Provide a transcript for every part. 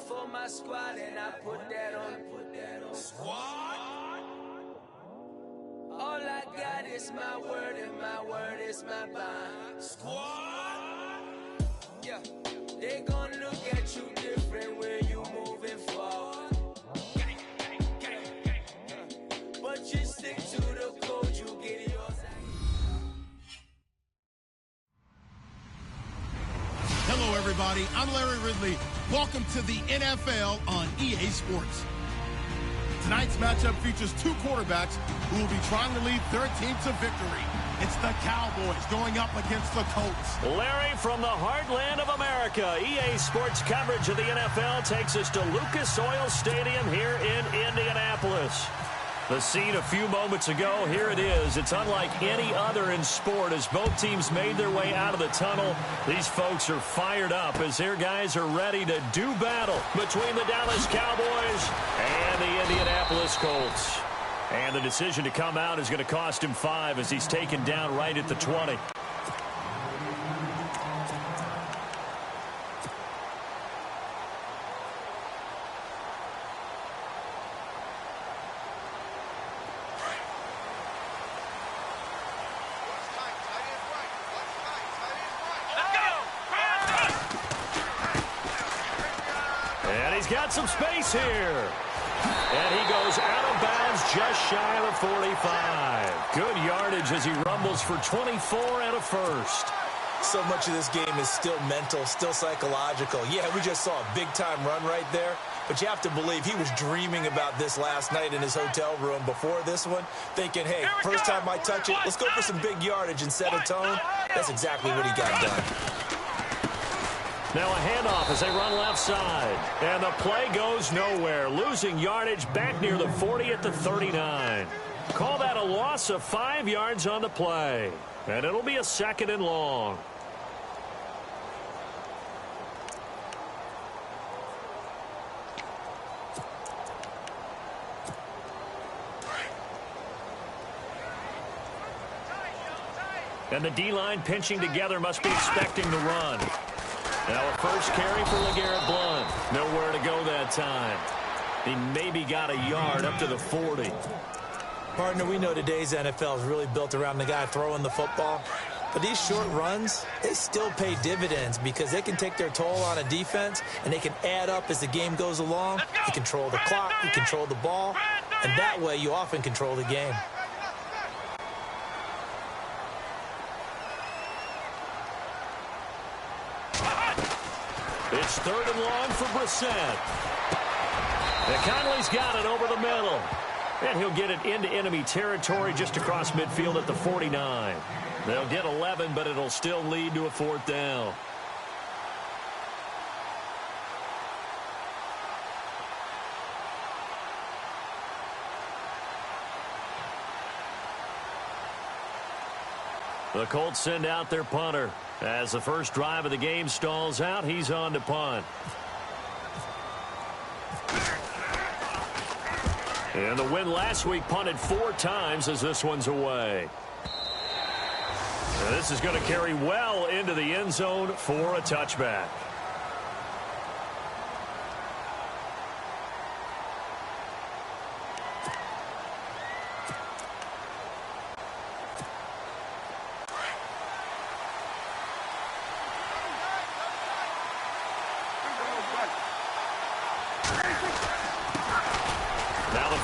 for my squad, and I put that on squad. All I got is my word, and my word is my bond. Squad. Yeah, they gon' look at you different when you moving forward. But you stick to the code, you get yours. Hello, everybody. I'm Larry Ridley. Welcome to the NFL on EA Sports. Tonight's matchup features two quarterbacks who will be trying to lead their team to victory. It's the Cowboys going up against the Colts. Larry, from the heartland of America, EA Sports coverage of the NFL takes us to Lucas Oil Stadium here in Indianapolis. The scene a few moments ago, here it is. It's unlike any other in sport as both teams made their way out of the tunnel. These folks are fired up as their guys are ready to do battle between the Dallas Cowboys and the Indianapolis Colts. And the decision to come out is going to cost him 5 as he's taken down right at the 20. Got some space here. And he goes out of bounds just shy of the 45. Good yardage as he rumbles for 24 and a first. So much of this game is still mental, still psychological. Yeah, we just saw a big-time run right there, but you have to believe he was dreaming about this last night in his hotel room before this one, thinking, hey, first time I touch it, let's go for some big yardage and set a tone. That's exactly what he got done. Now a handoff as they run left side. And the play goes nowhere. Losing yardage back near the 40 at the 39. Call that a loss of 5 yards on the play. And it'll be a 2nd and long. And the D-line pinching together must be expecting the run. Now a first carry for LeGarrette Blount. Nowhere to go that time. He maybe got a yard up to the 40. Partner, we know today's NFL is really built around the guy throwing the football. But these short runs, they still pay dividends because they can take their toll on a defense and they can add up as the game goes along. You control the clock, you control the ball, and that way you often control the game. It's 3rd and long for Brissett. And Conley's got it over the middle. And he'll get it into enemy territory just across midfield at the 49. They'll get 11, but it'll still lead to a 4th down. The Colts send out their punter. As the first drive of the game stalls out, he's on to punt. And the win last week punted 4 times as this one's away. And this is going to carry well into the end zone for a touchback.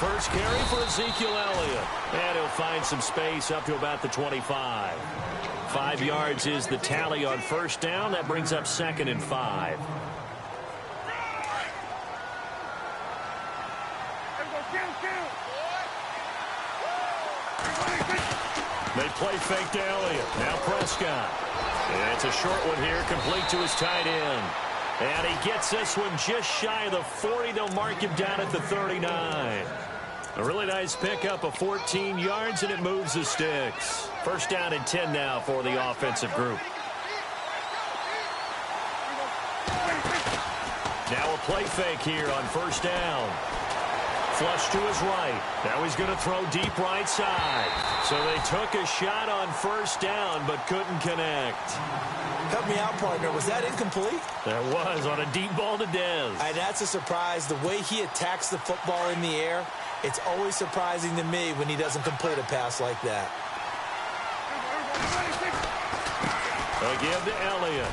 First carry for Ezekiel Elliott. And he'll find some space up to about the 25. 5 yards is the tally on first down. That brings up 2nd and 5. They play fake to Elliott. Now Prescott. And it's a short one here, complete to his tight end. And he gets this one just shy of the 40. They'll mark him down at the 39. A really nice pickup of 14 yards, and it moves the sticks. First down and 10 now for the offensive group. Now a play fake here on first down. Flush to his right. Now he's going to throw deep right side. So they took a shot on first down, but couldn't connect. Help me out, partner. Was that incomplete? That was on a deep ball to Dez. That's a surprise. The way he attacks the football in the air, it's always surprising to me when he doesn't complete a pass like that. They give to Elliott.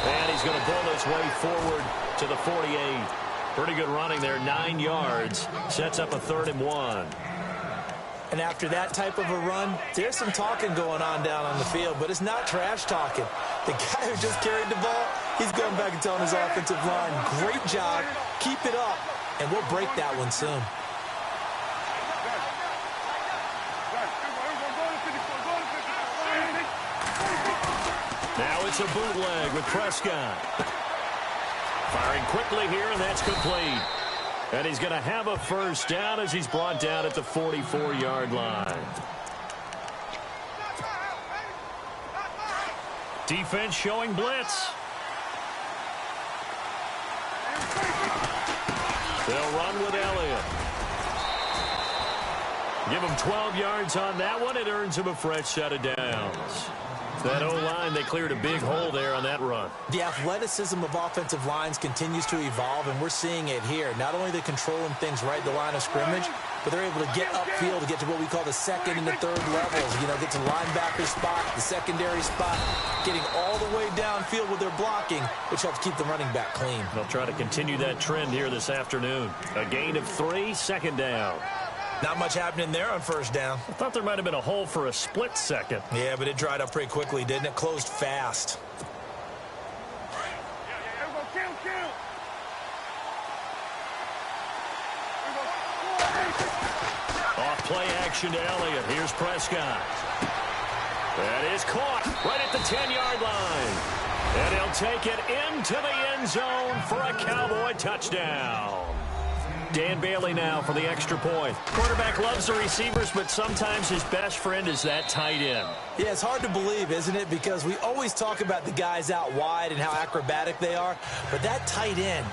And he's going to pull his way forward to the 48. Pretty good running there, 9 yards. Sets up a 3rd and 1. And after that type of a run, there's some talking going on down on the field, but it's not trash talking. The guy who just carried the ball, he's going back and telling his offensive line, great job, keep it up, and we'll break that one soon. Now it's a bootleg with Prescott. Firing quickly here, and that's complete. And he's going to have a first down as he's brought down at the 44-yard line. Defense showing blitz. They'll run with Elliott. Give him 12 yards on that one. It earns him a fresh set of downs. That O-line, they cleared a big hole there on that run. The athleticism of offensive lines continues to evolve, and we're seeing it here. Not only are they controlling things right at the line of scrimmage, but they're able to get upfield to get to what we call the second and the third levels. You know, get to linebacker spot, the secondary spot, getting all the way downfield with their blocking, which helps keep the running back clean. They'll try to continue that trend here this afternoon. A gain of 3, 2nd down. Not much happening there on first down. I thought there might have been a hole for a split second. Yeah, but it dried up pretty quickly, didn't it? Closed fast. Off play action to Elliott. Here's Prescott. That is caught right at the 10-yard line. And he'll take it into the end zone for a Cowboy touchdown. Dan Bailey now for the extra point. Quarterback loves the receivers, but sometimes his best friend is that tight end. Yeah, it's hard to believe, isn't it? Because we always talk about the guys out wide and how acrobatic they are. But that tight end,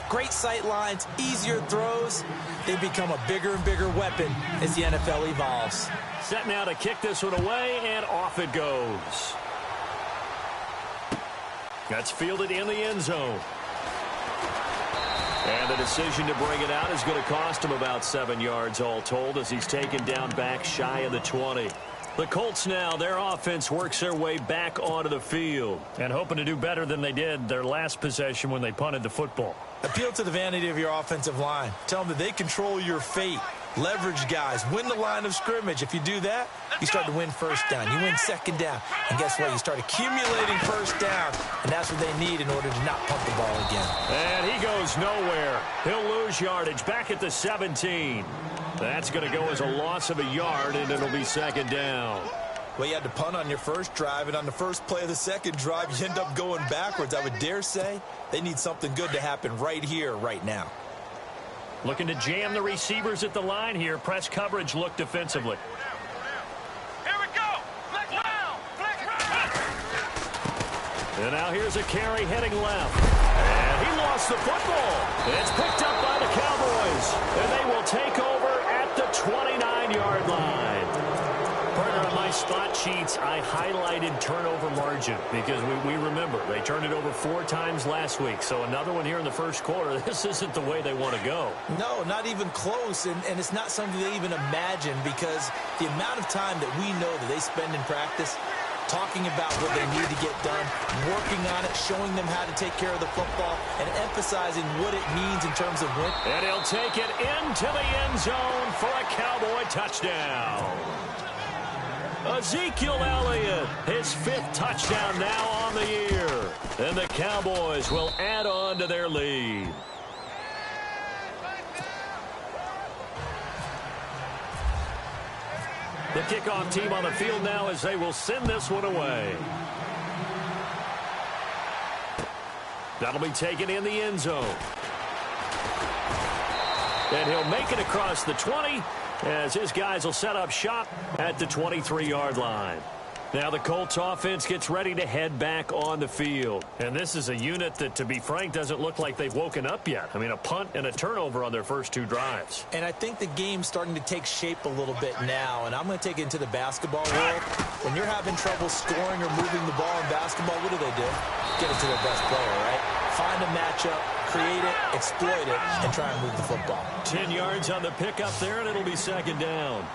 great sight lines, easier throws, they become a bigger and bigger weapon as the NFL evolves. Set now to kick this one away, and off it goes. That's fielded in the end zone. And the decision to bring it out is going to cost him about 7 yards all told as he's taken down back shy of the 20. The Colts now, their offense works their way back onto the field and hoping to do better than they did their last possession when they punted the football. Appeal to the vanity of your offensive line. Tell them that they control your fate. Leverage guys. Win the line of scrimmage. If you do that, you start to win first down. You win second down. And guess what? You start accumulating first down. And that's what they need in order to not punt the ball again. And he goes nowhere. He'll lose yardage back at the 17. That's going to go as a loss of a yard, and it'll be second down. Well, you had to punt on your first drive, and on the first play of the second drive, you end up going backwards. I would dare say they need something good to happen right here, right now. Looking to jam the receivers at the line here. Press coverage look defensively. Here we go. Flex round. Flex round. And now here's a carry heading left. And he lost the football. It's picked up by the Cowboys. And they will take over at the 29-yard line. Partner, on my spot sheets, I highlighted turnover margin because we remember they turned it over 4 times last week. So another one here in the first quarter. This isn't the way they want to go. No, not even close. And it's not something they even imagine because the amount of time that we know that they spend in practice talking about what they need to get done, working on it, showing them how to take care of the football, and emphasizing what it means in terms of win. And he'll take it into the end zone for a Cowboy touchdown. Ezekiel Elliott, his 5th touchdown now on the year. And the Cowboys will add on to their lead. The kickoff team on the field now as they will send this one away. That'll be taken in the end zone. And he'll make it across the 20 as his guys will set up shop at the 23-yard line. Now the Colts offense gets ready to head back on the field. And this is a unit that, to be frank, doesn't look like they've woken up yet. I mean, a punt and a turnover on their first 2 drives. And I think the game's starting to take shape a little bit now. And I'm going to take it into the basketball world. When you're having trouble scoring or moving the ball in basketball, what do? Get it to their best player, right? Find a matchup, create it, exploit it, and try and move the football. 10 yards on the pickup there, and it'll be second down.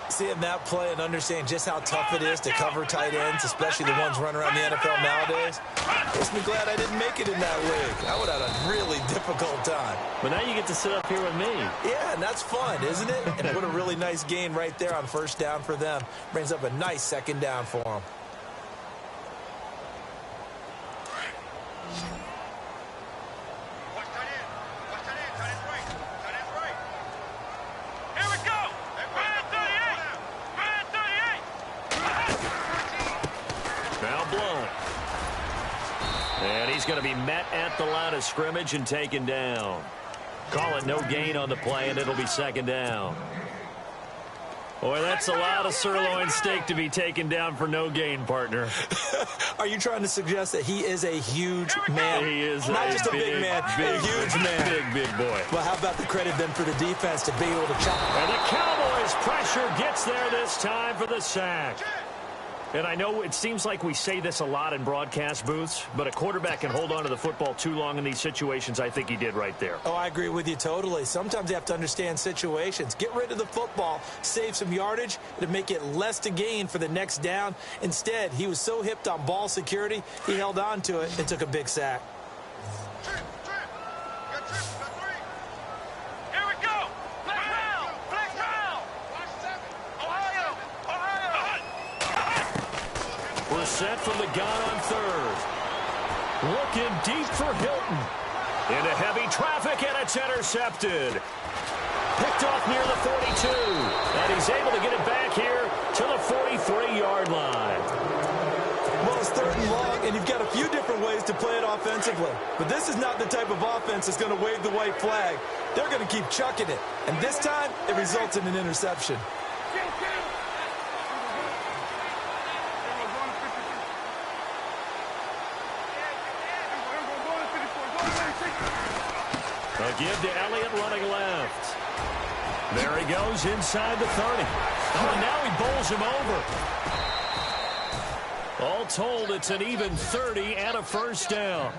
Seeing that play and understand just how tough it is to cover tight ends, especially the ones running around the NFL nowadays, makes me glad I didn't make it in that league. I would have had a really difficult time. But now you get to sit up here with me. Yeah, and that's fun, isn't it? And what a really nice gain right there on first down for them. Brings up a nice second down for them. Going to be met at the line of scrimmage and taken down. Call it no gain on the play, and it'll be second down. Boy, that's a lot of sirloin steak to be taken down for no gain, partner. Are you trying to suggest that he is a huge man? He is not just a big man, a huge man. Big boy. Well, how about the credit then for the defense to be able to chop? And the Cowboys' pressure gets there this time for the sack. And I know it seems like we say this a lot in broadcast booths, but a quarterback can hold on to the football too long in these situations. I think he did right there. Oh, I agree with you totally. Sometimes you have to understand situations. Get rid of the football, save some yardage, to make it less to gain for the next down. Instead, he was so hipped on ball security, he held on to it and took a big sack. Set from the gun on third. Looking deep for Hilton. Into heavy traffic, and it's intercepted. Picked off near the 42. And he's able to get it back here to the 43-yard line. Well, it's third and long, and you've got a few different ways to play it offensively. But this is not the type of offense that's going to wave the white flag. They're going to keep chucking it. And this time, it results in an interception. A give to Elliott running left. There he goes inside the 30. Oh, and now he bowls him over. All told, it's an even 30 and a first down.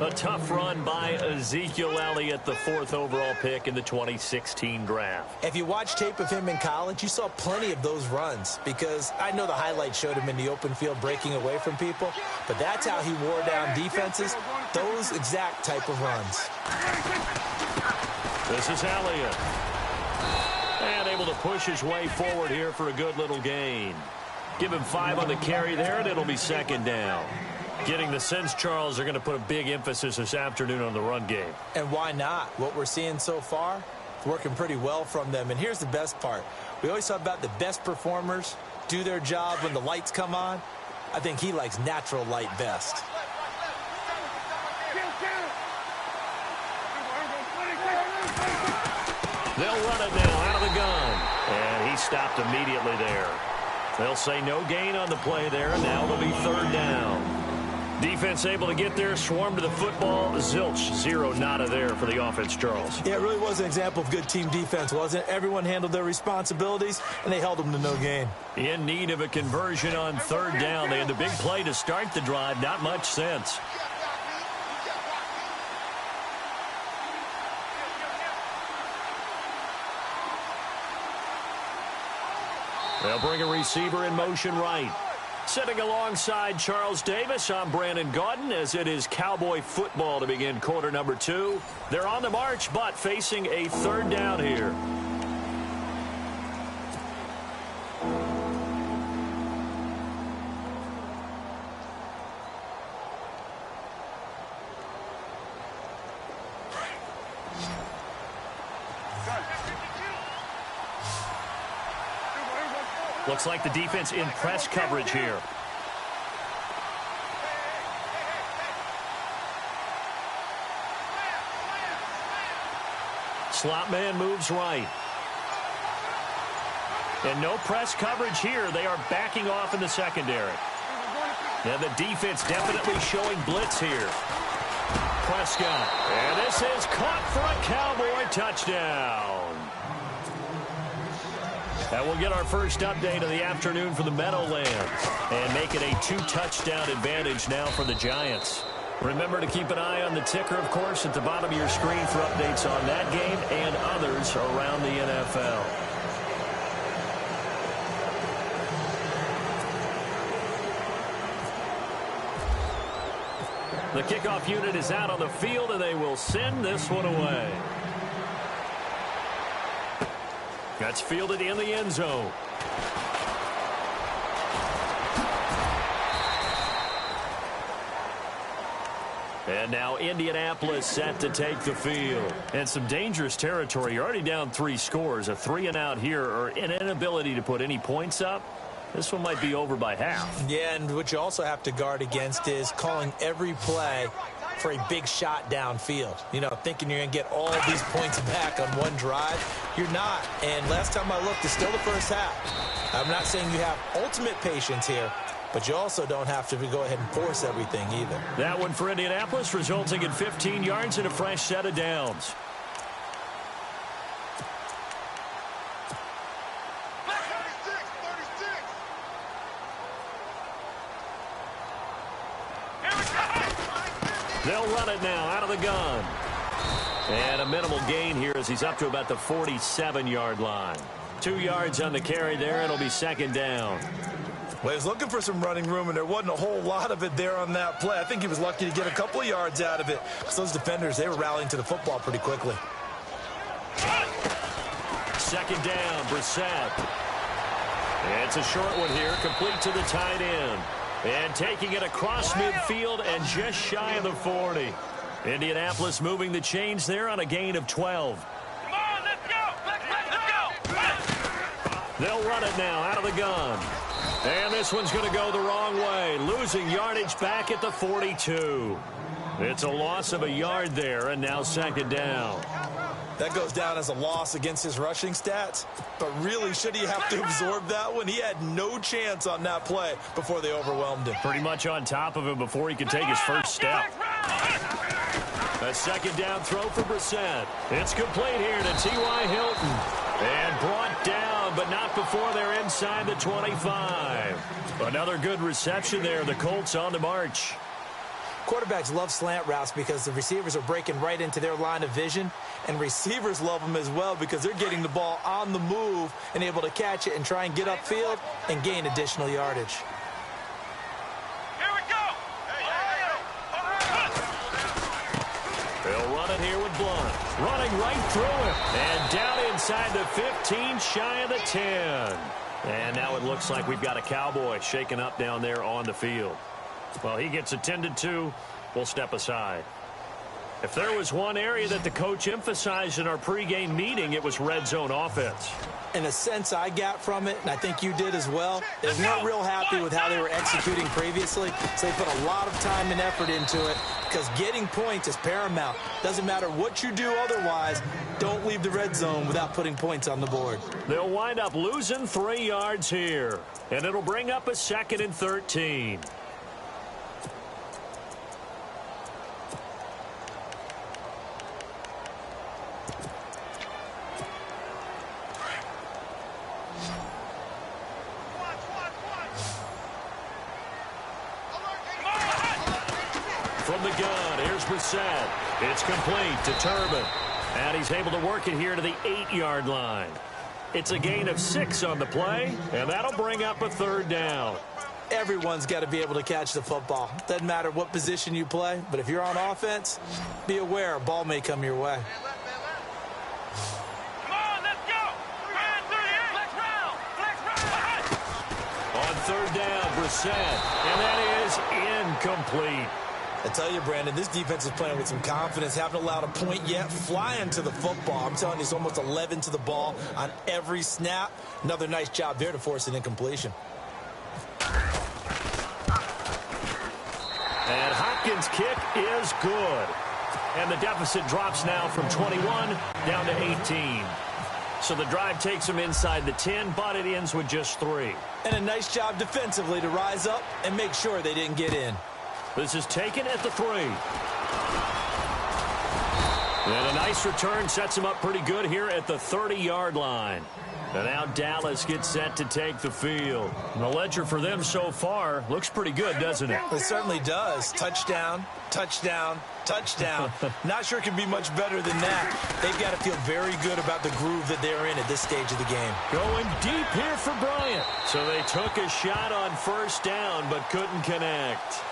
A tough run by Ezekiel Elliott, the 4th overall pick in the 2016 draft. If you watch tape of him in college, you saw plenty of those runs, because I know the highlights showed him in the open field breaking away from people, but that's how he wore down defenses, those exact type of runs. This is Elliott. And able to push his way forward here for a good little gain. Give him 5 on the carry there, and it'll be second down. Getting the sense, Charles, they're going to put a big emphasis this afternoon on the run game. And why not? What we're seeing so far, it's working pretty well from them. And here's the best part. We always talk about the best performers do their job when the lights come on. I think he likes natural light best. They'll run it now out of the gun. And he stopped immediately there. They'll say no gain on the play there, and now it'll be third down. Defense able to get there, swarm to the football. Zilch, 0 nada there for the offense, Charles. Yeah, it really was an example of good team defense, wasn't it? Everyone handled their responsibilities, and they held them to no gain. In need of a conversion on third down. They had the big play to start the drive. Not much sense. They'll bring a receiver in motion right. Sitting alongside Charles Davis, I'm Brandon Gaudin, as it is Cowboy football to begin quarter number 2. They're on the march, but facing a third down here. Looks like the defense in press coverage here. Slot man moves right. And no press coverage here. They are backing off in the secondary. And the defense definitely showing blitz here. Prescott. And this is caught for a Cowboy touchdown. And we'll get our first update of the afternoon for the Meadowlands. And make it a 2-touchdown advantage now for the Giants. Remember to keep an eye on the ticker, of course, at the bottom of your screen for updates on that game and others around the NFL. The kickoff unit is out on the field, and they will send this one away. That's fielded in the end zone. And now Indianapolis set to take the field. And some dangerous territory. You're already down 3 scores. A 3-and-out here, or an inability to put any points up. This one might be over by half. Yeah, and what you also have to guard against is calling every play for a big shot downfield. You know, thinking you're going to get all these points back on one drive. You're not. And last time I looked, it's still the first half. I'm not saying you have ultimate patience here, but you also don't have to go ahead and force everything either. That one for Indianapolis, resulting in 15 yards and a fresh set of downs. They'll run it now out of the gun. And a minimal gain here as he's up to about the 47-yard line. 2 yards on the carry there. It'll be second down. Well, he was looking for some running room, and there wasn't a whole lot of it there on that play. I think he was lucky to get a couple of yards out of it because those defenders, they were rallying to the football pretty quickly. Second down, Brissett. It's a short one here, complete to the tight end. And taking it across midfield and just shy of the 40. Indianapolis moving the chains there on a gain of 12. Come on, let's go! Let's go! They'll run it now out of the gun. And this one's going to go the wrong way, losing yardage back at the 42. It's a loss of a yard there, and now second down. That goes down as a loss against his rushing stats. But really, should he have to absorb that one? He had no chance on that play before they overwhelmed him. Pretty much on top of him before he could take his first step. A second down throw for Brissett. It's complete here to T.Y. Hilton. And brought down, but not before they're inside the 25. Another good reception there. The Colts on the march. Quarterbacks love slant routes because the receivers are breaking right into their line of vision, and receivers love them as well because they're getting the ball on the move and able to catch it and try and get upfield and gain additional yardage. Here we go! They'll run it here with Blunt. Running right through him. And down inside the 15, shy of the 10. And now it looks like we've got a Cowboy shaken up down there on the field. Well, he gets attended to. We'll step aside. If there was one area that the coach emphasized in our pregame meeting, it was red zone offense. In a sense I got from it, and I think you did as well, they weren't real happy with how they were executing previously, so they put a lot of time and effort into it because getting points is paramount. Doesn't matter what you do otherwise, don't leave the red zone without putting points on the board. They'll wind up losing 3 yards here, and it'll bring up a 2nd and 13. From the gun, here's Brissett. It's complete to Turbin. And he's able to work it here to the 8-yard line. It's a gain of 6 on the play, and that'll bring up a 3rd down. Everyone's got to be able to catch the football. Doesn't matter what position you play, but if you're on offense, be aware a ball may come your way. Come on, let's go! Flex round! On 3rd down, Brissett. And that is incomplete. I tell you, Brandon, this defense is playing with some confidence. Haven't allowed a point yet. Flying to the football. I'm telling you, it's almost 11 to the ball on every snap. Another nice job there to force an incompletion. And Hopkins' kick is good. And the deficit drops now from 21 down to 18. So the drive takes them inside the 10, but it ends with just 3. And a nice job defensively to rise up and make sure they didn't get in. This is taken at the 3. And a nice return sets him up pretty good here at the 30-yard line. And now Dallas gets set to take the field. And the ledger for them so far looks pretty good, doesn't it? It certainly does. Touchdown, touchdown, touchdown. Not sure it can be much better than that. They've got to feel very good about the groove that they're in at this stage of the game. Going deep here for Bryant. So they took a shot on first down but couldn't connect.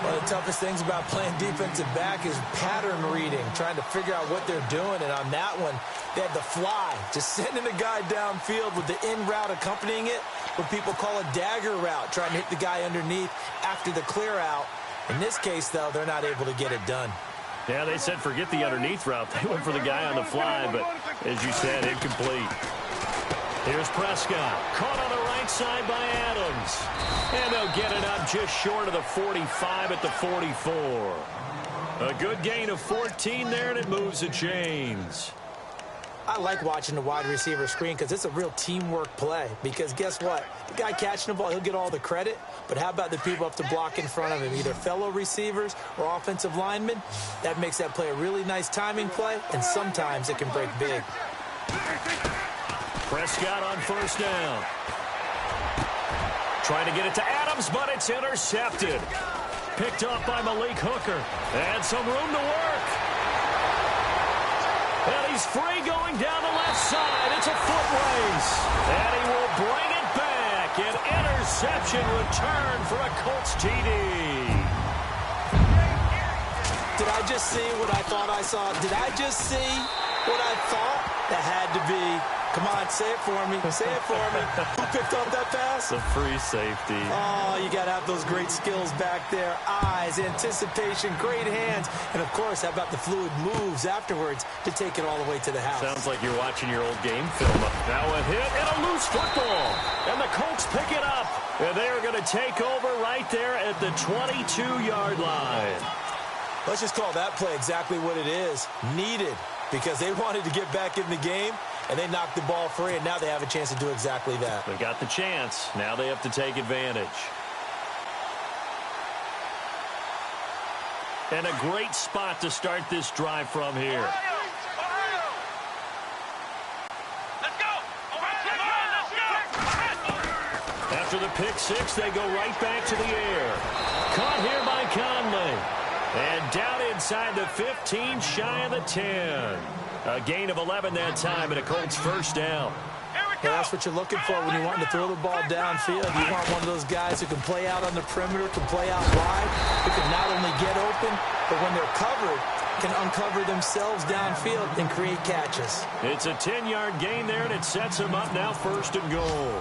One of the toughest things about playing defensive back is pattern reading, trying to figure out what they're doing. And on that one, they had the fly, just sending a guy downfield with the in route accompanying it, what people call a dagger route, trying to hit the guy underneath after the clear out. In this case, though, they're not able to get it done. Yeah, they said forget the underneath route. They went for the guy on the fly, but as you said, incomplete. Here's Prescott, caught on the right side by Adams. And they'll get it up just short of the 45 at the 44. A good gain of 14 there, and it moves the chains. I like watching the wide receiver screen because it's a real teamwork play. Because guess what? The guy catching the ball, he'll get all the credit. But how about the people up to block in front of him, either fellow receivers or offensive linemen? That makes that play a really nice timing play, and sometimes it can break big. Prescott on first down. Trying to get it to Adams, but it's intercepted. Picked up by Malik Hooker. And some room to work. And he's free going down the left side. It's a foot race. And he will bring it back. An interception return for a Colts TD. Did I just see what I thought I saw? Did I just see what I thought? That had to be. Come on, say it for me. Say it for me. Who picked up that pass? The free safety. Oh, you got to have those great skills back there. Eyes, anticipation, great hands. And, of course, how about the fluid moves afterwards to take it all the way to the house? Sounds like you're watching your old game film. Now a hit and a loose football. And the Colts pick it up. And they're going to take over right there at the 22-yard line. Let's just call that play exactly what it is. Needed. Because they wanted to get back in the game, and they knocked the ball free, and now they have a chance to do exactly that. They got the chance. Now they have to take advantage. And a great spot to start this drive from here. After the pick six, they go right back to the air. Caught here by Conley. And down inside the 15, shy of the 10. A gain of 11 that time, and a Colts first down. Yeah, that's what you're looking for when you want to throw the ball downfield. You want one of those guys who can play out on the perimeter, can play out wide, who can not only get open, but when they're covered, can uncover themselves downfield and create catches. It's a 10-yard gain there, and it sets them up now first and goal.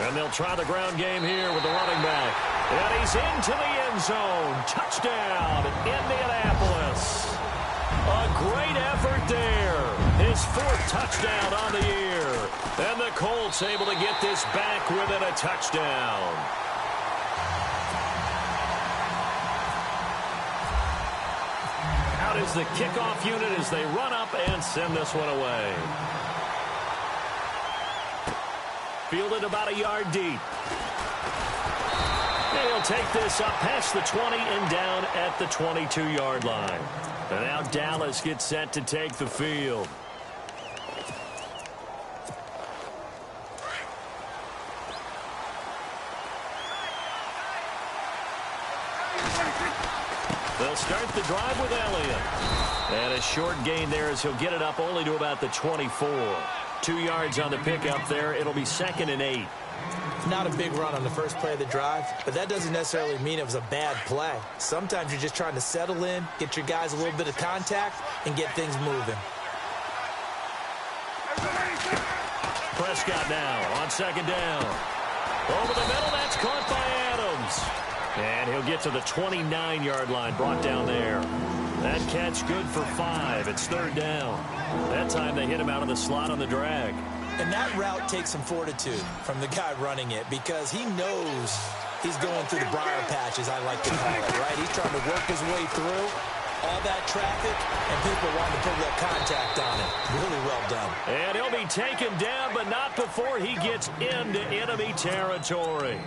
And they'll try the ground game here with the running back. And he's into the end zone. Touchdown, Indianapolis. A great effort there. His fourth touchdown on the year. And the Colts able to get this back within a touchdown. Out is the kickoff unit as they run up and send this one away. Fielded about a yard deep. And he'll take this up past the 20 and down at the 22-yard line. And now Dallas gets set to take the field. They'll start the drive with Elliott. And a short gain there as he'll get it up only to about the 24. 2 yards on the pickup there. It'll be 2nd and 8. Not a big run on the first play of the drive, but that doesn't necessarily mean it was a bad play. Sometimes you're just trying to settle in, get your guys a little bit of contact, and get things moving. Prescott now on 2nd down. Over the middle, that's caught by Adams. And he'll get to the 29-yard line, brought down there. That catch good for 5. It's 3rd down. That time they hit him out of the slot on the drag. And that route takes some fortitude from the guy running it because he knows he's going through the briar patch, as I like to call it, right? He's trying to work his way through all that traffic, and people want to put that contact on it. Really well done. And he'll be taken down, but not before he gets into enemy territory.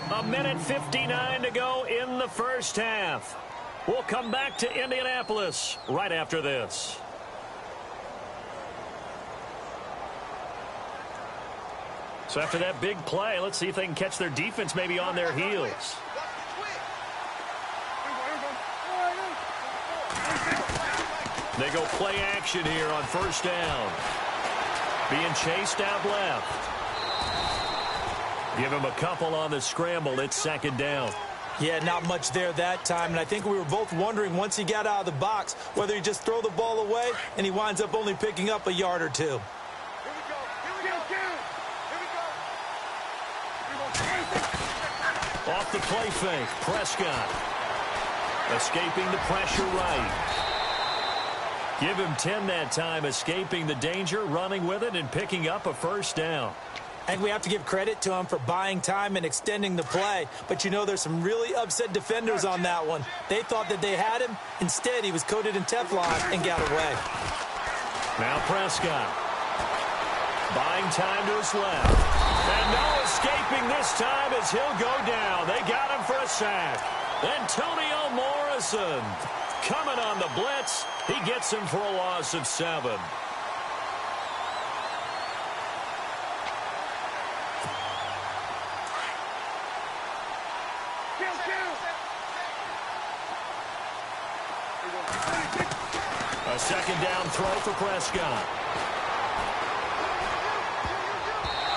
1:59 to go in the first half. We'll come back to Indianapolis right after this. So after that big play, let's see if they can catch their defense maybe on their heels. They go play action here on first down. Being chased out left. Give him a couple on the scramble. It's second down. Yeah, not much there that time, and I think we were both wondering once he got out of the box whether he just throw the ball away, and he winds up only picking up a yard or two. Off the play fake, Prescott. Escaping the pressure right. Give him 10 that time, escaping the danger, running with it, and picking up a first down. I think we have to give credit to him for buying time and extending the play. But, you know, there's some really upset defenders on that one. They thought that they had him. Instead, he was coated in Teflon and got away. Now Prescott. Buying time to his left. And no escaping this time as he'll go down. They got him for a sack. Antonio Morrison coming on the blitz. He gets him for a loss of 7. A second down throw for Prescott.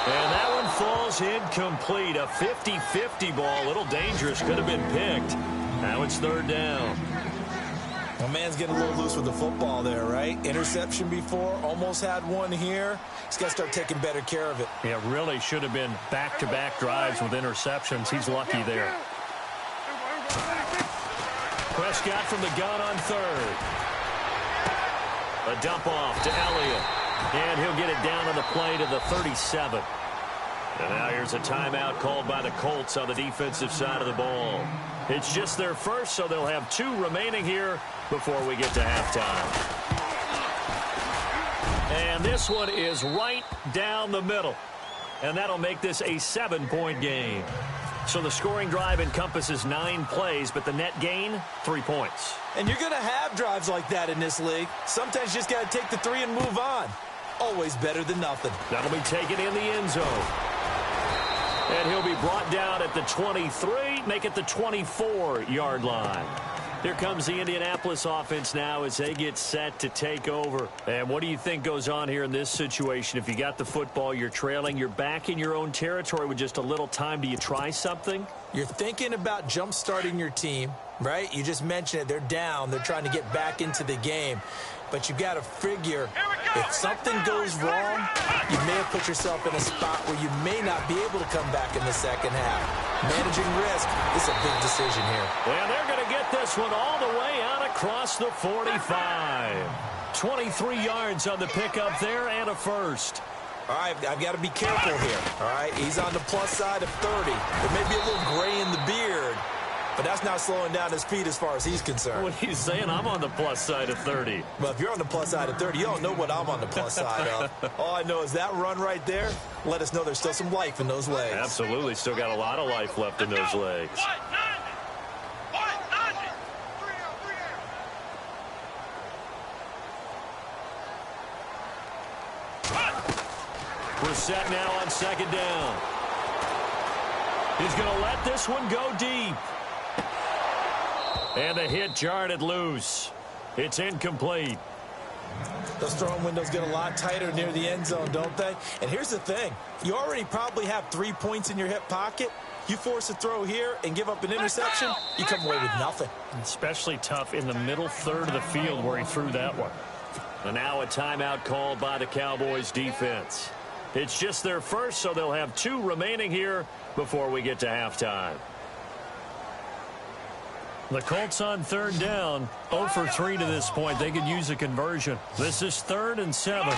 And that one falls incomplete. A 50-50 ball. A little dangerous. Could have been picked. Now it's third down. Well, man's getting a little loose with the football there, right? Interception before. Almost had one here. He's got to start taking better care of it. Yeah, really should have been back-to-back drives with interceptions. He's lucky there. Prescott from the gun on third. A dump off to Elliott. And he'll get it down on the play to the 37. And now here's a timeout called by the Colts on the defensive side of the ball. It's just their first, so they'll have 2 remaining here before we get to halftime. And this one is right down the middle. And that'll make this a 7-point game. So the scoring drive encompasses 9 plays, but the net gain, 3 points. And you're going to have drives like that in this league. Sometimes you just got to take the 3 and move on. Always better than nothing. That'll be taken in the end zone. And he'll be brought down at the 23, make it the 24-yard line. Here comes the Indianapolis offense now as they get set to take over. And what do you think goes on here in this situation? If you got the football, you're trailing, you're back in your own territory with just a little time. Do you try something? You're thinking about jump-starting your team, right? You just mentioned it. They're down. They're trying to get back into the game. But you got to figure if something goes wrong, you may have put yourself in a spot where you may not be able to come back in the second half. Managing risk is a big decision here. And they're going to get this one all the way out across the 45. 23 yards on the pickup there and a first. All right, I've got to be careful here. All right, he's on the plus side of 30. There may be a little gray in the beard, but that's not slowing down his feet as far as he's concerned. What are you saying? I'm on the plus side of 30. Well, if you're on the plus side of 30, you don't know what I'm on the plus side of. All I know is that run right there let us know there's still some life in those legs. Absolutely. Still got a lot of life left in those legs. We're set now on second down. He's going to let this one go deep. And the hit jarred it loose. It's incomplete. Those throwing windows get a lot tighter near the end zone, don't they? And here's the thing. You already probably have 3 points in your hip pocket. You force a throw here and give up an interception, you come away with nothing. Especially tough in the middle third of the field where he threw that one. And now a timeout called by the Cowboys defense. It's just their first, so they'll have 2 remaining here before we get to halftime. The Colts on third down, 0 for 3 to this point. They could use a conversion. This is 3rd and 7.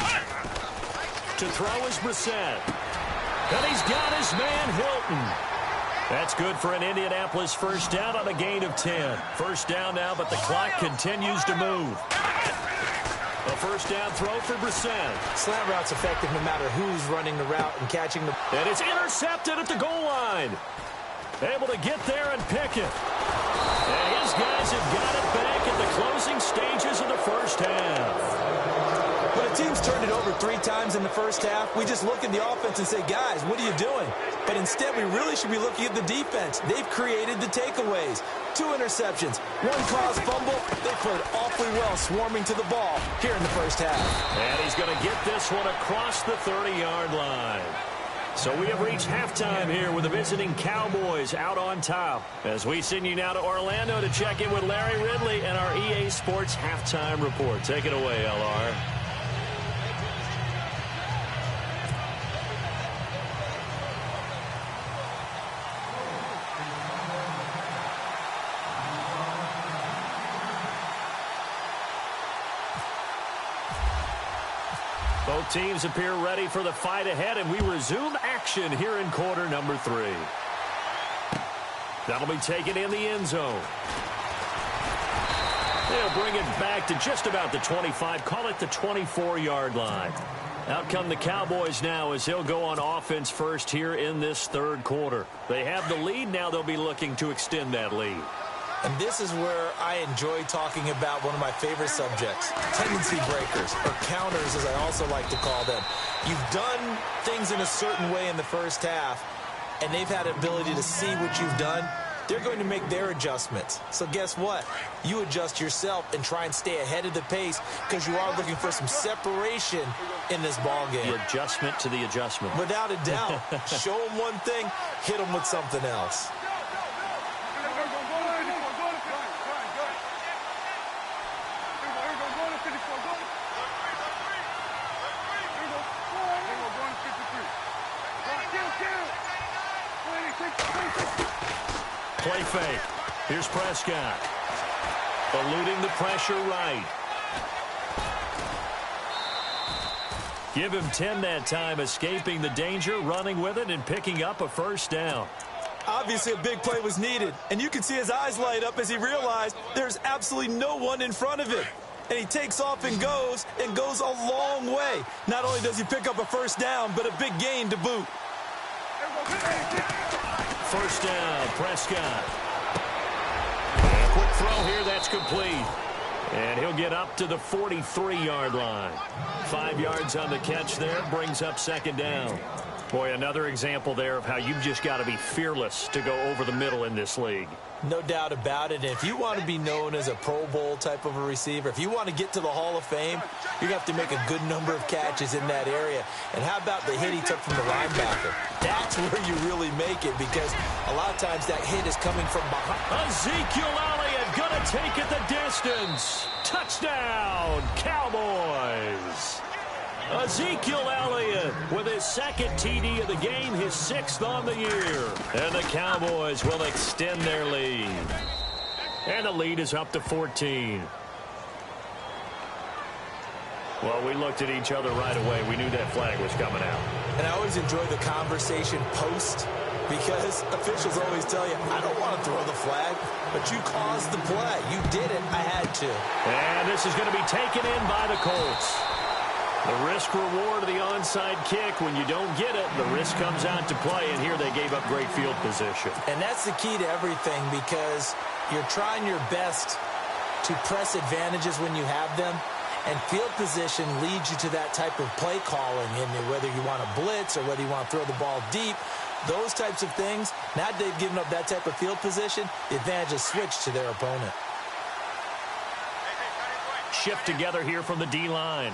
To throw is Brissett. And he's got his man Hilton. That's good for an Indianapolis first down on a gain of 10. First down now, but the clock continues to move. A first down throw for Brissett. Slant route's effective no matter who's running the route and catching the... And it's intercepted at the goal line. Able to get there and pick it. And his guys have got it back at the closing stages of the first half. When a team's turned it over 3 times in the first half, we just look at the offense and say, guys, what are you doing? But instead, we really should be looking at the defense. They've created the takeaways. 2 interceptions, 1 caused fumble. They played awfully well swarming to the ball here in the first half. And he's going to get this one across the 30-yard line. So we have reached halftime here with the visiting Cowboys out on top. As we send you now to Orlando to check in with Larry Ridley and our EA Sports Halftime Report. Take it away, LR. Both teams appear ready for the fight ahead, and we resume action here in quarter number 3. That'll be taken in the end zone. They'll bring it back to just about the 25, call it the 24-yard line. Out come the Cowboys now as they'll go on offense first here in this third quarter. They have the lead. Now they'll be looking to extend that lead. And this is where I enjoy talking about one of my favorite subjects, tendency breakers, or counters as I also like to call them. You've done things in a certain way in the first half, and they've had the ability to see what you've done. They're going to make their adjustments. So guess what? You adjust yourself and try and stay ahead of the pace because you are looking for some separation in this ball game. The adjustment to the adjustment. Without a doubt. Show them one thing, hit them with something else. Play fake. Here's Prescott. Eluding the pressure right. Give him 10 that time, escaping the danger, running with it, and picking up a first down. Obviously, a big play was needed, and you can see his eyes light up as he realized there's absolutely no one in front of him. And he takes off and goes a long way. Not only does he pick up a first down, but a big gain to boot. First down, Prescott. And a quick throw here, that's complete. And he'll get up to the 43-yard line. 5 yards on the catch there, brings up second down. Boy, another example there of how you've just got to be fearless to go over the middle in this league. No doubt about it. And if you want to be known as a Pro Bowl type of a receiver, if you want to get to the Hall of Fame, you have to make a good number of catches in that area. And how about the hit he took from the linebacker? That's where you really make it, because a lot of times that hit is coming from behind. Ezekiel Elliott gonna take it the distance. Touchdown, Cowboys. Ezekiel Elliott with his second TD of the game, his 6th on the year. And the Cowboys will extend their lead. And the lead is up to 14. Well, we looked at each other right away. We knew that flag was coming out. And I always enjoy the conversation post, because officials always tell you, I don't want to throw the flag, but you caused the play. You did it. I had to. And this is going to be taken in by the Colts. The risk-reward of the onside kick, when you don't get it, the risk comes out to play, and here they gave up great field position. And that's the key to everything, because you're trying your best to press advantages when you have them, and field position leads you to that type of play calling, in whether you want to blitz or whether you want to throw the ball deep. Those types of things, now they've given up that type of field position, the advantage is switched to their opponent. Shift together here from the D-line.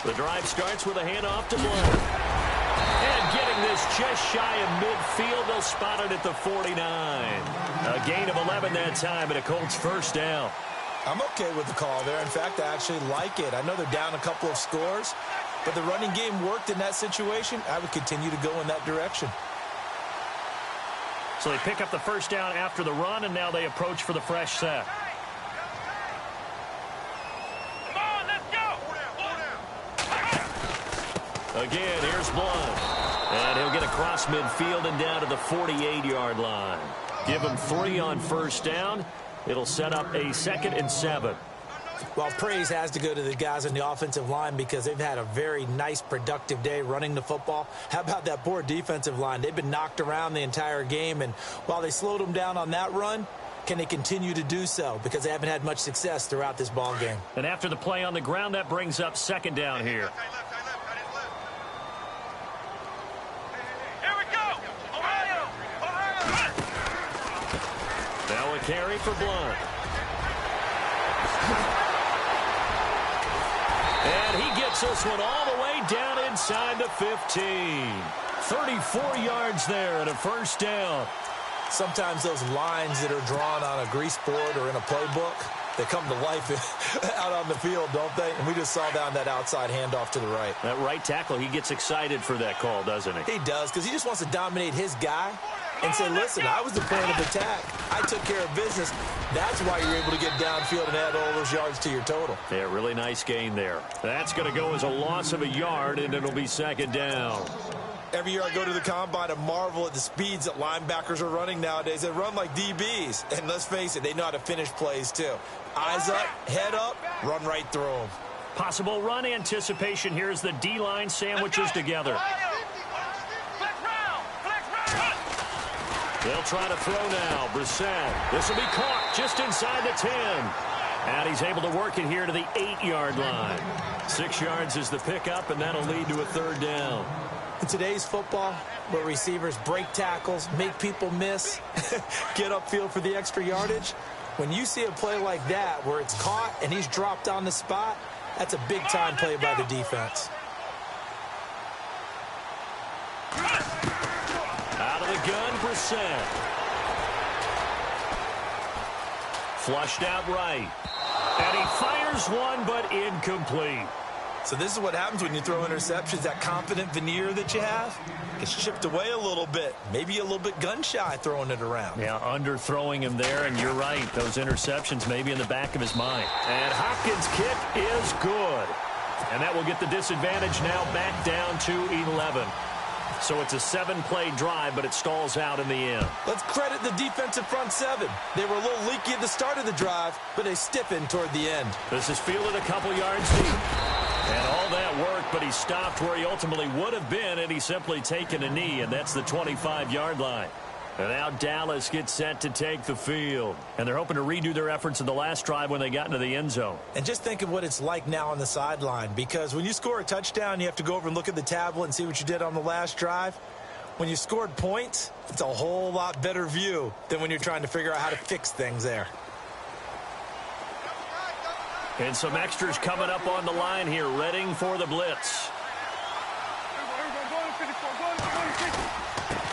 The drive starts with a handoff to Blount. And getting this just shy of midfield, they'll spot it at the 49. A gain of 11 that time, and a Colts first down. I'm okay with the call there. In fact, I actually like it. I know they're down a couple of scores, but the running game worked in that situation. I would continue to go in that direction. So they pick up the first down after the run, and now they approach for the fresh set. Again, here's Blunt. And he'll get across midfield and down to the 48-yard line. Give him 3 on first down. It'll set up a 2nd and 7. Well, praise has to go to the guys on the offensive line because they've had a very nice, productive day running the football. How about that poor defensive line? They've been knocked around the entire game, and while they slowed them down on that run, can they continue to do so? Because they haven't had much success throughout this ball game. And after the play on the ground, that brings up 2nd down here. Here we go! Ohio! Now a carry for Blunt. And he gets this one all the way down inside the 15. 34 yards there and a first down. Sometimes those lines that are drawn on a grease board or in a playbook, they come to life out on the field, don't they? And we just saw down that outside handoff to the right. That right tackle, he gets excited for that call, doesn't he? He does, because he just wants to dominate his guy and say, listen, I was the point of attack. I took care of business. That's why you're able to get downfield and add all those yards to your total. Yeah, really nice gain there. That's going to go as a loss of a yard, and it'll be 2nd down. Every year I go to the combine and marvel at the speeds that linebackers are running nowadays. They run like DBs. And let's face it, they know how to finish plays too. Eyes up, head up, run right through them. Possible run anticipation here as the D-line sandwiches together. They'll try to throw now. Brissett. This will be caught just inside the 10. And he's able to work it here to the 8-yard line. 6 yards is the pickup, and that'll lead to a 3rd down. In today's football, where receivers break tackles, make people miss, get upfield for the extra yardage, when you see a play like that where it's caught and he's dropped on the spot, that's a big-time play by the defense. Out of the gun, Brissett. Flushed out right. And he fires one, but incomplete. So this is what happens when you throw interceptions. That confident veneer that you have gets chipped away a little bit. Maybe a little bit gun-shy throwing it around. Yeah, underthrowing him there, and you're right. Those interceptions may be in the back of his mind. And Hopkins' kick is good. And that will get the disadvantage now back down to 11. So it's a 7-play drive, but it stalls out in the end. Let's credit the defensive front 7. They were a little leaky at the start of the drive, but they stiffened toward the end. This is fielded a couple yards deep. And all that worked, but he stopped where he ultimately would have been, and he's simply taken a knee, and that's the 25-yard line. And now Dallas gets set to take the field. And they're hoping to redo their efforts in the last drive when they got into the end zone. And just think of what it's like now on the sideline, because when you score a touchdown, you have to go over and look at the tablet and see what you did on the last drive. When you scored points, it's a whole lot better view than when you're trying to figure out how to fix things there. And some extras coming up on the line here, readying for the blitz.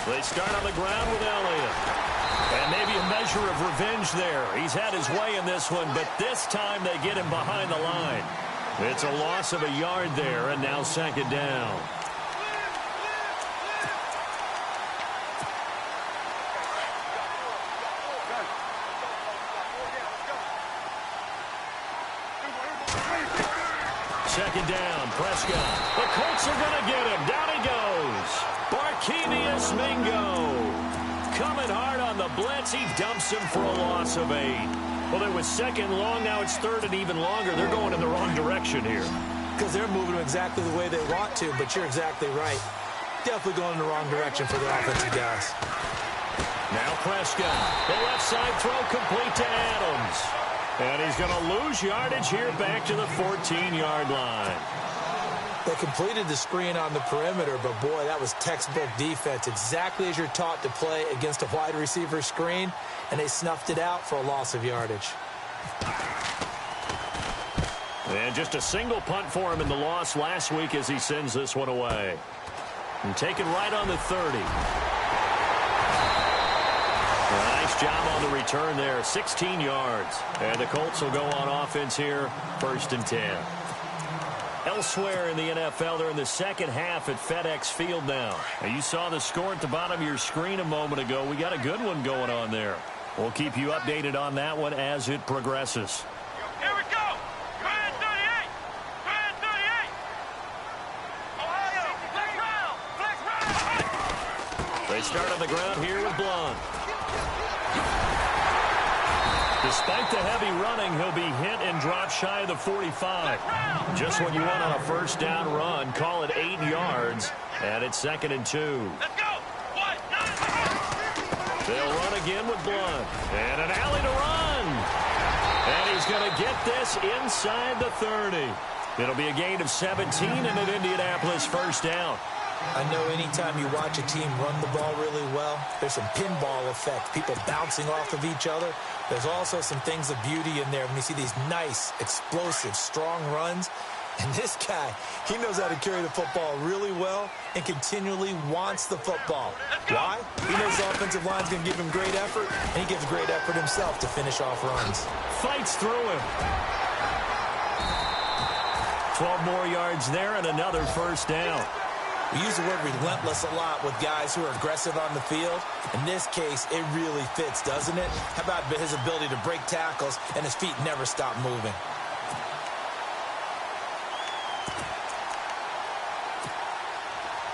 They start on the ground with Elliott. And maybe a measure of revenge there. He's had his way in this one, but this time they get him behind the line. It's a loss of a yard there, and now 2nd down. Second down, Prescott. The Colts are going to get him. Down he goes. Barkevius Mingo. Coming hard on the blitz. He dumps him for a loss of 8. Well, it was 2nd long. Now it's 3rd and even longer. They're going in the wrong direction here. Because they're moving exactly the way they want to, but you're exactly right. Definitely going in the wrong direction for the offensive guys. Now Prescott. The left side throw complete to Adams. And he's going to lose yardage here back to the 14-yard line. They completed the screen on the perimeter, but boy, that was textbook defense. Exactly as you're taught to play against a wide receiver screen, and they snuffed it out for a loss of yardage. And just a single punt for him in the loss last week as he sends this one away. And taken right on the 30. Nice job on the return there. 16 yards. And the Colts will go on offense here. 1st and 10. Elsewhere in the NFL, they're in the second half at FedEx Field now. And you saw the score at the bottom of your screen a moment ago. We got a good one going on there. We'll keep you updated on that one as it progresses. Here we go. 38. 38. Ohio. They start on the ground here with Blunt. Despite the heavy running, he'll be hit and drop shy of the 45. Just what you want on a first down run. Call it 8 yards, and it's 2nd and 2. Let's go. They'll run again with Blunt. And an alley to run. And he's going to get this inside the 30. It'll be a gain of 17 and an Indianapolis first down. I know anytime you watch a team run the ball really well, there's some pinball effect, people bouncing off of each other. There's also some things of beauty in there when you see these nice, explosive, strong runs. And this guy, he knows how to carry the football really well and continually wants the football. Why? He knows the offensive line's going to give him great effort, and he gives great effort himself to finish off runs. Fights through him. 12 more yards there and another first down. We use the word relentless a lot with guys who are aggressive on the field. In this case, it really fits, doesn't it? How about his ability to break tackles and his feet never stop moving?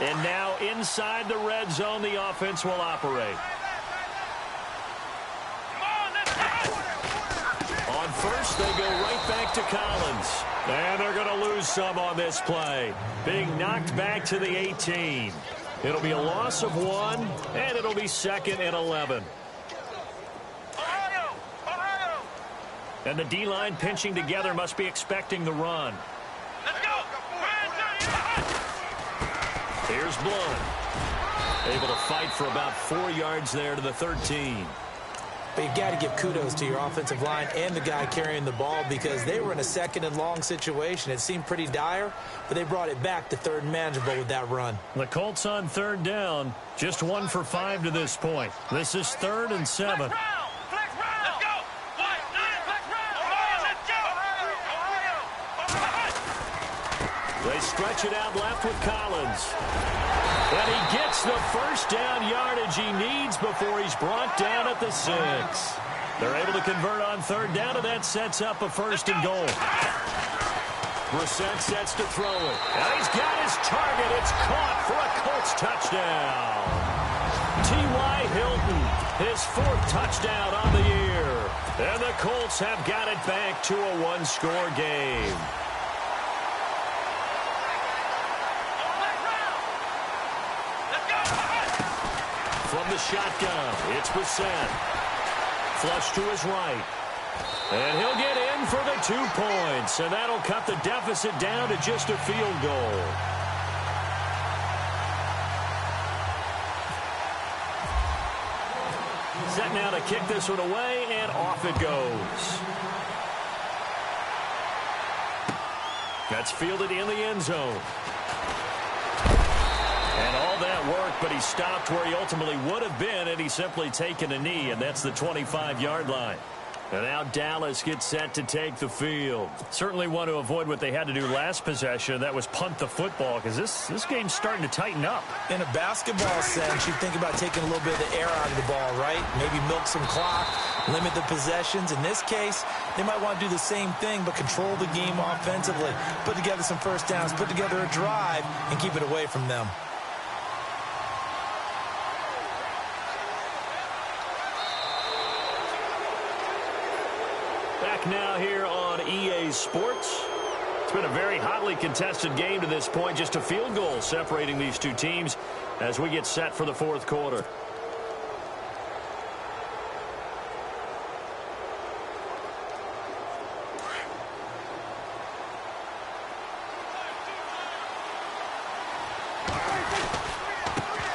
And now inside the red zone, the offense will operate. On first, they go right back to Collins. And they're going to lose some on this play. Being knocked back to the 18. It'll be a loss of 1, and it'll be 2nd and 11. And the D-line pinching together must be expecting the run. Let's go. Here's Blunt. Able to fight for about 4 yards there to the 13. But you've got to give kudos to your offensive line and the guy carrying the ball because they were in a 2nd and long situation. It seemed pretty dire, but they brought it back to 3rd and manageable with that run. The Colts on 3rd down, just 1 for 5 to this point. This is 3rd and 7. They stretch it out left with Collins. And he gets the first down yardage he needs before he's brought down at the 6. They're able to convert on 3rd down, and that sets up a 1st and goal. Brissett sets to throw it. And he's got his target. It's caught for a Colts touchdown. T.Y. Hilton, his 4th touchdown on the year. And the Colts have got it back to a 1-score game. From the shotgun, it's Brissett. Flush to his right. And he'll get in for the 2 points. And that'll cut the deficit down to just a field goal. Set now to kick this one away, and off it goes. That's fielded in the end zone. And all that work, but he stopped where he ultimately would have been had he simply taken a knee, and that's the 25-yard line. And now Dallas gets set to take the field. Certainly want to avoid what they had to do last possession. That was punt the football, because this game's starting to tighten up. In a basketball sense, you think about taking a little bit of the air out of the ball, right? Maybe milk some clock, limit the possessions. In this case, they might want to do the same thing, but control the game offensively. Put together some first downs, put together a drive, and keep it away from them. Back now here on EA Sports. It's been a very hotly contested game to this point. Just a field goal separating these two teams as we get set for the 4th quarter.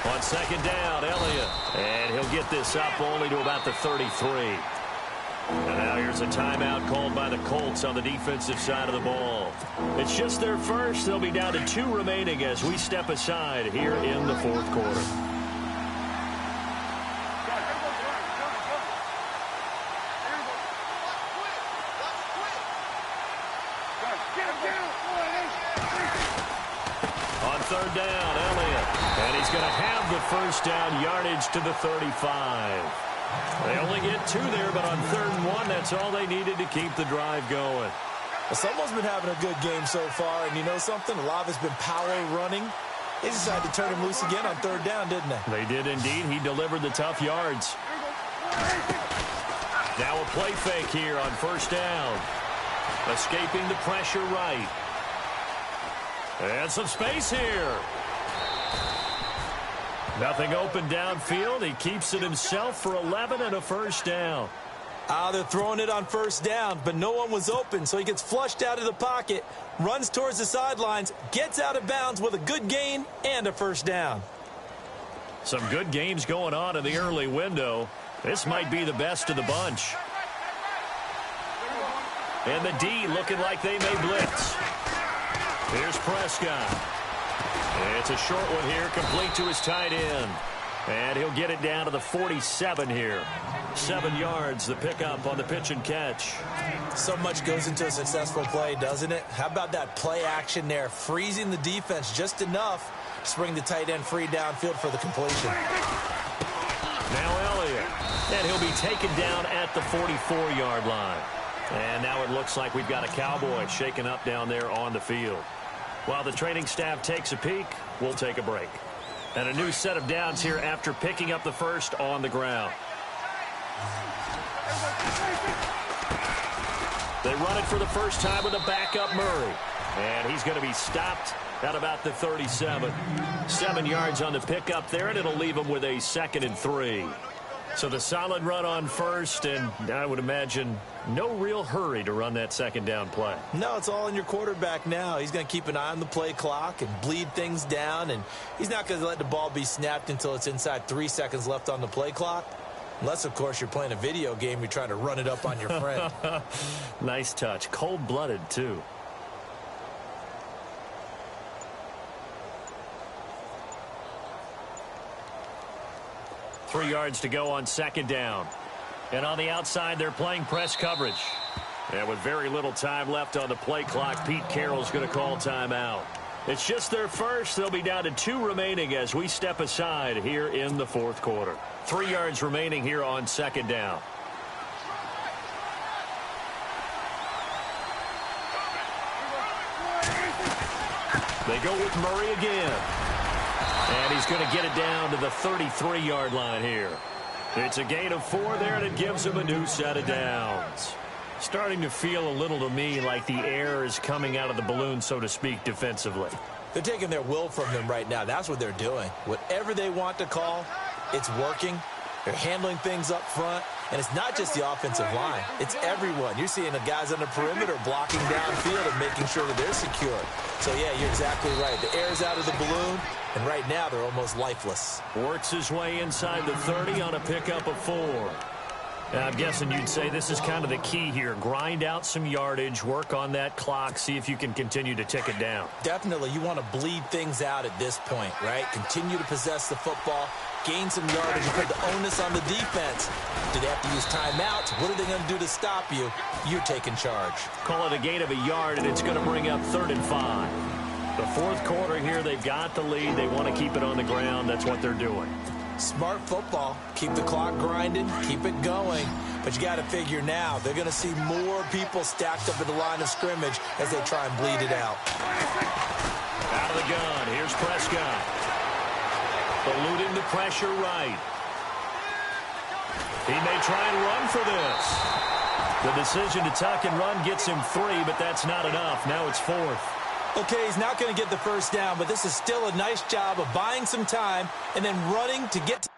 On 2nd down, Elliott. And he'll get this up only to about the 33. And now here's a timeout called by the Colts on the defensive side of the ball. It's just their first. They'll be down to 2 remaining as we step aside here in the 4th quarter. On 3rd down, Elliott. And he's going to have the first down yardage to the 35. They only get 2 there, but on 3rd and 1, that's all they needed to keep the drive going. Well, someone's been having a good game so far, and you know something? A lot of it's been power running. They decided to turn him loose again on third down, didn't they? They did indeed. He delivered the tough yards. Now a play fake here on first down. Escaping the pressure right. And some space here. Nothing open downfield. He keeps it himself for 11 and a first down. They're throwing it on first down, but no one was open, so he gets flushed out of the pocket, runs towards the sidelines, gets out of bounds with a good gain and a first down. Some good games going on in the early window. This might be the best of the bunch. And the D looking like they may blitz. Here's Prescott. It's a short one here, complete to his tight end. And he'll get it down to the 47 here. 7 yards, the pickup on the pitch and catch. So much goes into a successful play, doesn't it? How about that play action there, freezing the defense just enough to bring the tight end free downfield for the completion. Now Elliott. And he'll be taken down at the 44-yard line. And now it looks like we've got a Cowboy shaken up down there on the field. While the training staff takes a peek, we'll take a break. And a new set of downs here after picking up the first on the ground. They run it for the first time with a backup Murray. And he's going to be stopped at about the 37. 7 yards on the pickup there, and it'll leave him with a 2nd and 3. So the solid run on first, and I would imagine no real hurry to run that second down play. No, it's all in your quarterback now. He's going to keep an eye on the play clock and bleed things down, and he's not going to let the ball be snapped until it's inside 3 seconds left on the play clock. Unless, of course, you're playing a video game, you're trying to run it up on your friend. Nice touch. Cold-blooded, too. Three yards to go on second down. And on the outside, they're playing press coverage. And with very little time left on the play clock, Pete Carroll's going to call timeout. It's just their first. They'll be down to 2 remaining as we step aside here in the fourth quarter. 3 yards remaining here on second down. They go with Murray again. And he's going to get it down to the 33-yard line here. It's a gain of 4 there, and it gives him a new set of downs. Starting to feel a little to me like the air is coming out of the balloon, so to speak, defensively. They're taking their will from them right now. That's what they're doing. Whatever they want to call, it's working. They're handling things up front. And it's not just the offensive line. It's everyone. You're seeing the guys on the perimeter blocking downfield and making sure that they're secure. So, yeah, you're exactly right. The air's out of the balloon, and right now they're almost lifeless. Works his way inside the 30 on a pickup of 4. I'm guessing you'd say this is kind of the key here. Grind out some yardage, work on that clock, see if you can continue to tick it down. Definitely. You want to bleed things out at this point, right? Continue to possess the football, gain some yardage, and put the onus on the defense. Do they have to use timeouts? What are they going to do to stop you? You're taking charge. Call it a gain of a yard, and it's going to bring up 3rd and 5. The fourth quarter here, they've got the lead. They want to keep it on the ground. That's what they're doing. Smart football. Keep the clock grinding. Keep it going. But you got to figure now, they're going to see more people stacked up at the line of scrimmage as they try and bleed it out. Out of the gun. Here's Prescott. Eluding the pressure right. He may try and run for this. The decision to tuck and run gets him 3, but that's not enough. Now it's 4th. Okay, he's not going to get the first down, but this is still a nice job of buying some time and then running to get to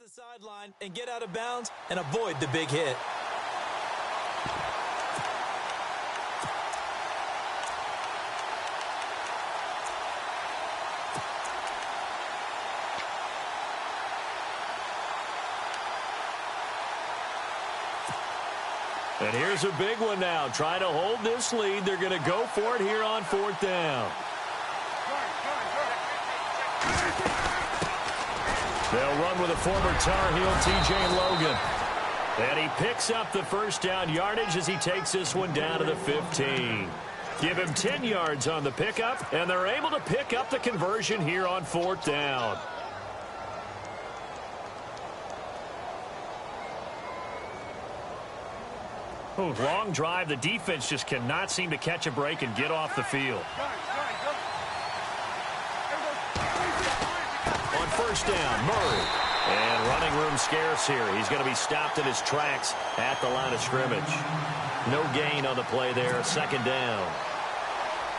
the sideline and get out of bounds and avoid the big hit. And here's a big one now. Trying to hold this lead. They're going to go for it here on 4th down. They'll run with a former Tar Heel, T.J. Logan. And he picks up the first down yardage as he takes this one down to the 15. Give him 10 yards on the pickup, and they're able to pick up the conversion here on 4th down. Oh, long drive. The defense just cannot seem to catch a break and get off the field. On 1st down, Murray. And running room scarce here. He's going to be stopped in his tracks at the line of scrimmage. No gain on the play there. 2nd down.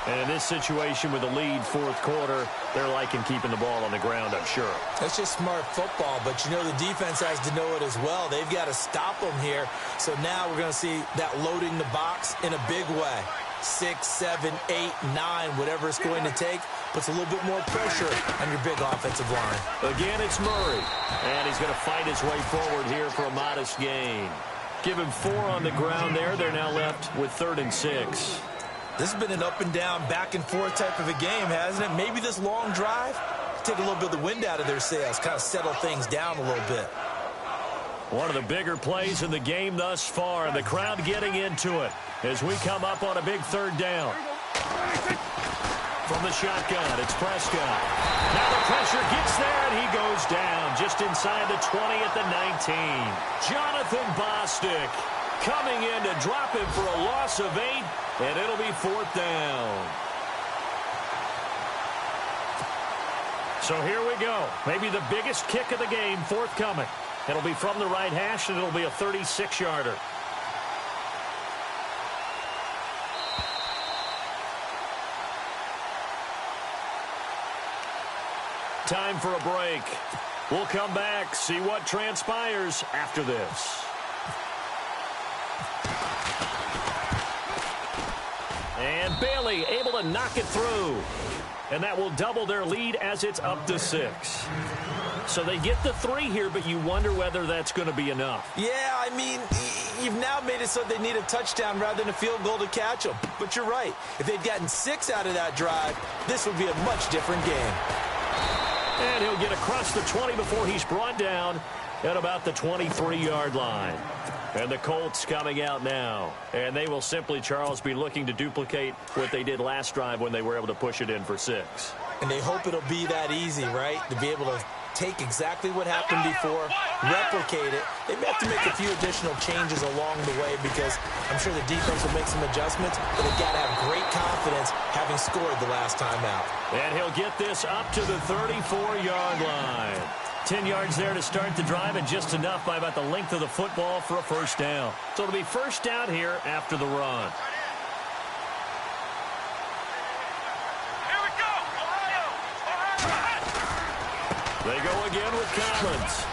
And in this situation with the lead 4th quarter, they're liking keeping the ball on the ground, I'm sure. That's just smart football, but you know the defense has to know it as well. They've got to stop them here. So now we're going to see that loading the box in a big way. 6, 7, 8, 9, whatever it's going to take, puts a little bit more pressure on your big offensive line. Again, it's Murray. And he's going to fight his way forward here for a modest gain. Give him 4 on the ground there. They're now left with 3rd and 6. This has been an up and down, back and forth type of a game, hasn't it? Maybe this long drive, take a little bit of the wind out of their sails, kind of settle things down a little bit. One of the bigger plays in the game thus far, and the crowd getting into it as we come up on a big 3rd down. From the shotgun, it's Prescott. Now the pressure gets there, and he goes down just inside the 20 at the 19. Jonathan Bostic coming in to drop him for a loss of 8, and it'll be 4th down. So here we go. Maybe the biggest kick of the game forthcoming. It'll be from the right hash, and it'll be a 36-yarder. Time for a break. We'll come back, see what transpires after this. And Bailey able to knock it through. And that will double their lead as it's up to 6. So they get the 3 here, but you wonder whether that's going to be enough. Yeah, I mean, you've now made it so they need a touchdown rather than a field goal to catch them. But you're right. If they'd gotten 6 out of that drive, this would be a much different game. And he'll get across the 20 before he's brought down at about the 23-yard line. And the Colts coming out now. And they will simply, Charles, be looking to duplicate what they did last drive when they were able to push it in for 6. And they hope it'll be that easy, right? To be able to take exactly what happened before, replicate it. They may have to make a few additional changes along the way because I'm sure the defense will make some adjustments, but they've got to have great confidence having scored the last time out. And he'll get this up to the 34-yard line. 10 yards there to start the drive, and just enough by about the length of the football for a 1st down. So it'll be 1st down here after the run. Here we go! They go again with Collins.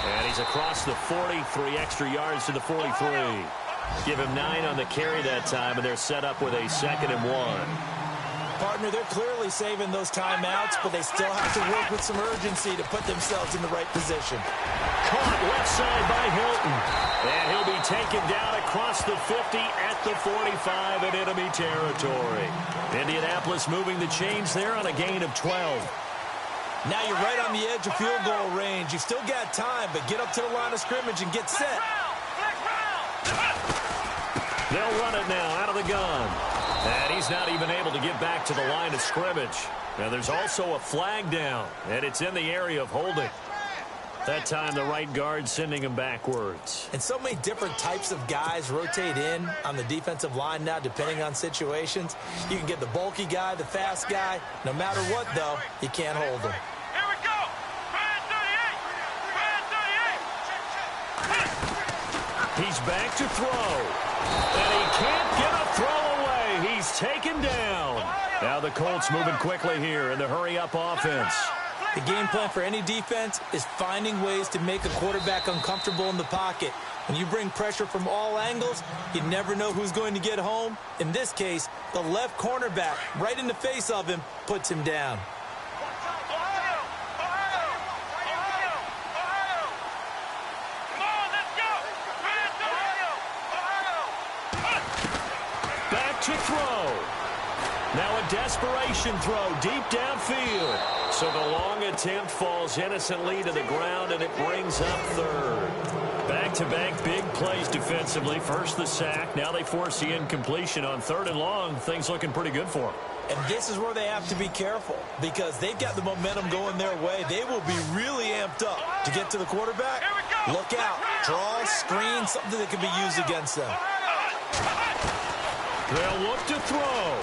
And he's across the 40, 3 extra yards to the 43. Give him 9 on the carry that time, and they're set up with a 2nd and 1. Partner, they're clearly saving those timeouts, but they still have to work with some urgency to put themselves in the right position. Caught left side by Hilton. And he'll be taken down across the 50 at the 45 in enemy territory. Indianapolis moving the chains there on a gain of 12. Now you're right on the edge of field goal range. You've still got time, but get up to the line of scrimmage and get set. They'll run it now out of the gun. And he's not even able to get back to the line of scrimmage. Now there's also a flag down, and it's in the area of holding. That time the right guard sending him backwards. And so many different types of guys rotate in on the defensive line now depending on situations. You can get the bulky guy, the fast guy. No matter what, though, you can't hold him. Here we go! Brand 38! He's back to throw. And he can't get a throw away. He's taken down. Now the Colts moving quickly here in the hurry-up offense. The game plan for any defense is finding ways to make a quarterback uncomfortable in the pocket. When you bring pressure from all angles, you never know who's going to get home. In this case, the left cornerback, right in the face of him, puts him down. to throw. Now a desperation throw deep downfield. So the long attempt falls innocently to the ground, and it brings up third. Back-to-back big plays defensively. First the sack. Now they force the incompletion on 3rd and long. Things looking pretty good for them. And this is where they have to be careful because they've got the momentum going their way. They will be really amped up to get to the quarterback. Look out. Draw, screen, something that can be used against them. They'll look to throw.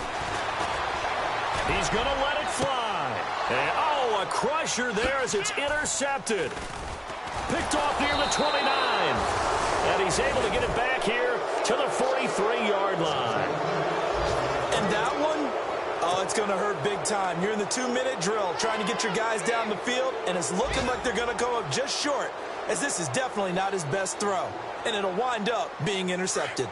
He's going to let it fly. And, oh, a crusher there as it's intercepted. Picked off near the 29. And he's able to get it back here to the 43-yard line. And that one, oh, it's going to hurt big time. You're in the 2-minute drill trying to get your guys down the field, and it's looking like they're going to go up just short, as this is definitely not his best throw. And it'll wind up being intercepted.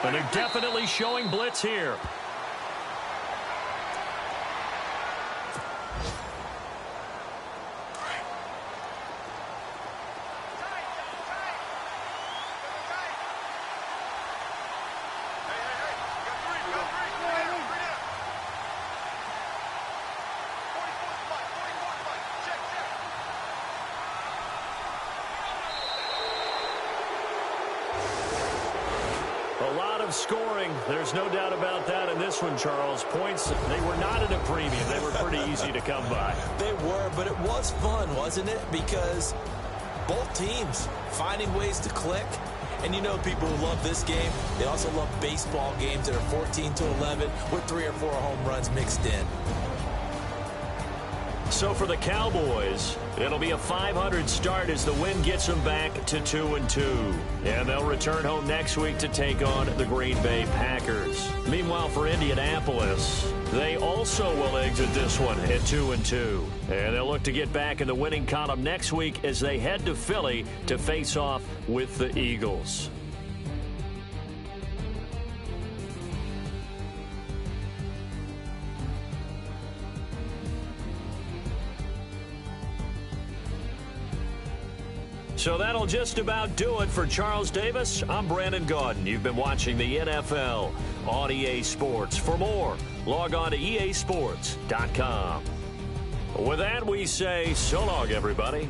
And they're definitely showing blitz here. A lot of scoring. There's no doubt about that in this one, Charles. Points, they were not at a premium. They were pretty easy to come by. They were, but it was fun, wasn't it? Because both teams finding ways to click. And you know people who love this game, they also love baseball games that are 14-11 with 3 or 4 home runs mixed in. So for the Cowboys, it'll be a 500 start as the win gets them back to 2-2. And they'll return home next week to take on the Green Bay Packers. Meanwhile, for Indianapolis, they also will exit this one at 2-2. And they'll look to get back in the winning column next week as they head to Philly to face off with the Eagles. So that'll just about do it for Charles Davis. I'm Brandon Gaudin. You've been watching the NFL on EA Sports. For more, log on to easports.com. With that, we say so long, everybody.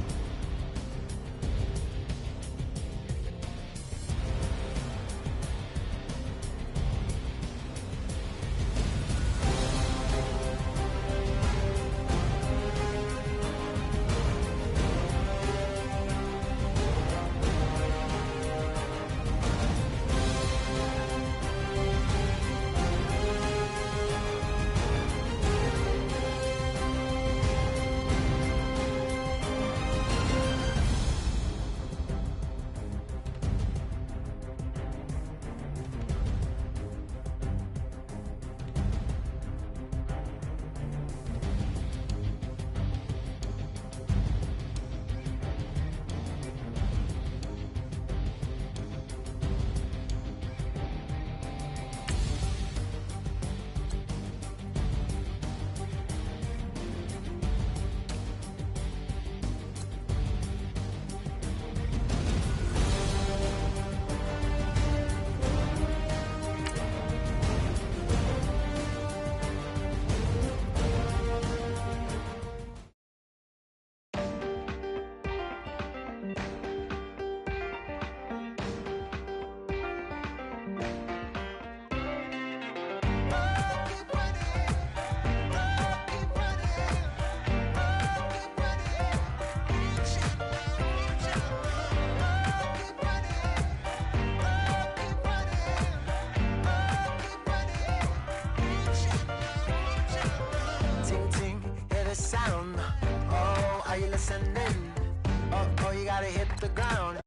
Sound, oh, are you listening? Oh, you gotta hit the ground.